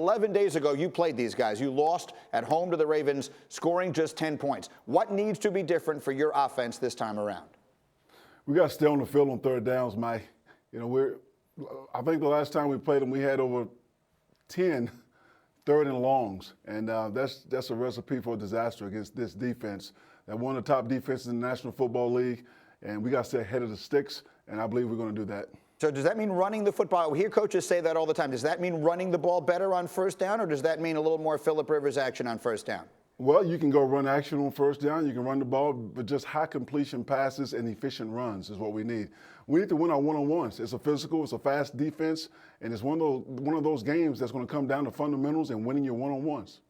11 days ago, you played these guys. You lost at home to the Ravens, scoring just 10 points. What needs to be different for your offense this time around? We got to stay on the field on third downs, Mike. I think the last time we played them, we had over 10 third and longs, and that's a recipe for disaster against this defense. They're one of the top defenses in the National Football League, and we got to stay ahead of the sticks, and I believe we're going to do that. So does that mean running the football? We hear coaches say that all the time. Does that mean running the ball better on first down, or does that mean a little more Phillip Rivers action on first down? Well, you can go run action on first down. You can run the ball, but just high completion passes and efficient runs is what we need. We need to win our one-on-ones. It's a physical, it's a fast defense, and it's one of those games that's going to come down to fundamentals and winning your one-on-ones.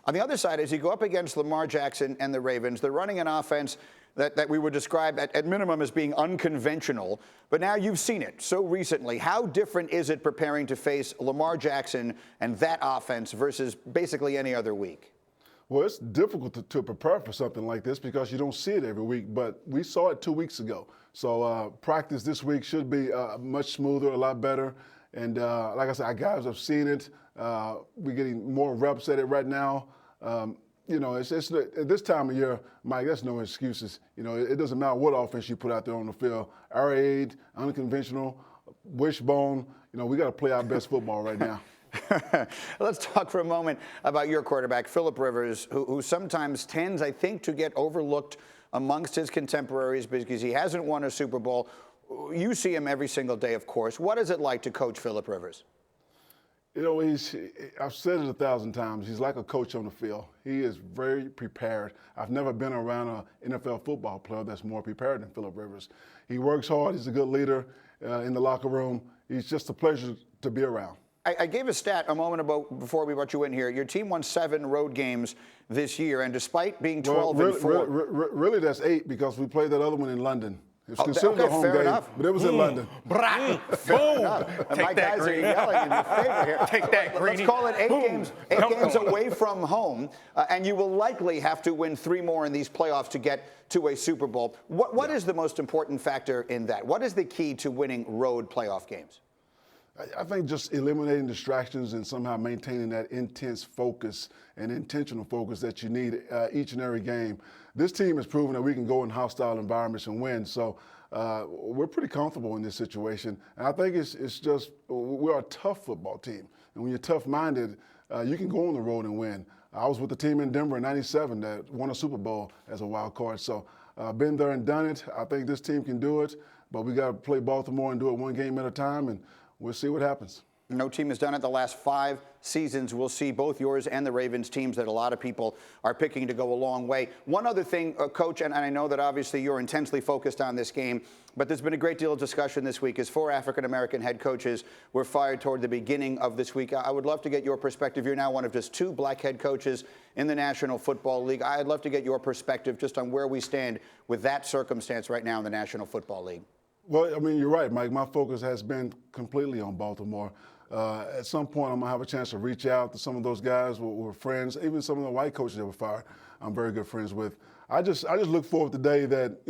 On the other side, as you go up against Lamar Jackson and the Ravens, they're running an offense that we would describe at minimum as being unconventional, but now you've seen it so recently. How different is it preparing to face Lamar Jackson and that offense versus basically any other week? Well, it's difficult to prepare for something like this because you don't see it every week, but we saw it 2 weeks ago. So practice this week should be much smoother, a lot better. And like I said, our guys have seen it. We're getting more reps at it right now. It's at this time of year, Mike, there's no excuses. It doesn't matter what offense you put out there on the field. Air raid, unconventional, wishbone. We got to play our best football right now. Let's talk for a moment about your quarterback, Phillip Rivers, who sometimes tends, I think, to get overlooked amongst his contemporaries because he hasn't won a Super Bowl. You see him every single day, of course. What is it like to coach Phillip Rivers? I've said it 1,000 times. He's like a coach on the field. He is very prepared. I've never been around an NFL football player that's more prepared than Phillip Rivers. He works hard. He's a good leader in the locker room. He's just a pleasure to be around. I gave a stat a moment before we brought you in here. Your team won 7 road games this year, and despite being 12-4. Really, that's 8 because we played that other one in London. It's considered a home game, enough. But it was in London. Boom! My guys are yelling in your favor here. Take that, Greeny. Let's call it 8 games. 8 games away from home, and you will likely have to win 3 more in these playoffs to get to a Super Bowl. What is the most important factor in that? What is the key to winning road playoff games? I think just eliminating distractions and somehow maintaining that intense focus and intentional focus that you need each and every game. This team has proven that we can go in hostile environments and win. So we're pretty comfortable in this situation. And I think it's just we're a tough football team. And when you're tough-minded, you can go on the road and win. I was with the team in Denver in '97 that won a Super Bowl as a wild card. So been there and done it. I think this team can do it. But we got to play Baltimore and do it one game at a time. And we'll see what happens. No team has done it the last 5 seasons. We'll see both yours and the Ravens teams that a lot of people are picking to go a long way. One other thing, Coach, and I know that obviously you're intensely focused on this game, but there's been a great deal of discussion this week as 4 African-American head coaches were fired toward the beginning of this week. I would love to get your perspective. You're now one of just 2 black head coaches in the National Football League. I'd love to get your perspective just on where we stand with that circumstance right now in the National Football League. Well, I mean, you're right, Mike. My focus has been completely on Baltimore. At some point, I'm going to have a chance to reach out to some of those guys who were friends, even some of the white coaches that were fired I'm very good friends with. I just look forward to the day that,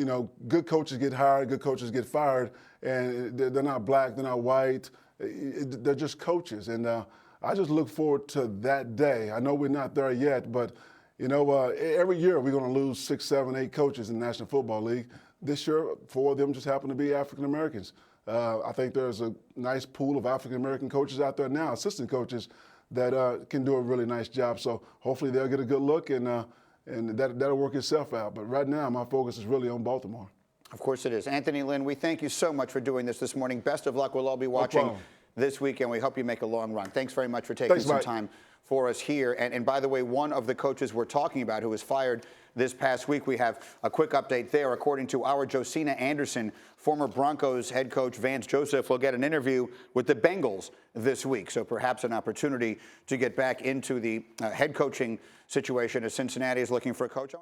good coaches get hired, good coaches get fired, and they're not black, they're not white, they're just coaches. And I just look forward to that day. I know we're not there yet, but, every year we're going to lose 6, 7, 8 coaches in the National Football League. This year, 4 of them just happen to be African Americans. I think there's a nice pool of African American coaches out there now, assistant coaches, that can do a really nice job. So hopefully they'll get a good look and that'll work itself out. But right now, my focus is really on Baltimore. Of course it is. Anthony Lynn, we thank you so much for doing this morning. Best of luck. We'll all be watching this weekend. We hope you make a long run. Thanks very much for taking some time for us here. And by the way, one of the coaches we're talking about who was fired this past week, we have a quick update there. According to our Josina Anderson, former Broncos head coach Vance Joseph will get an interview with the Bengals this week. So perhaps an opportunity to get back into the head coaching situation as Cincinnati is looking for a coach.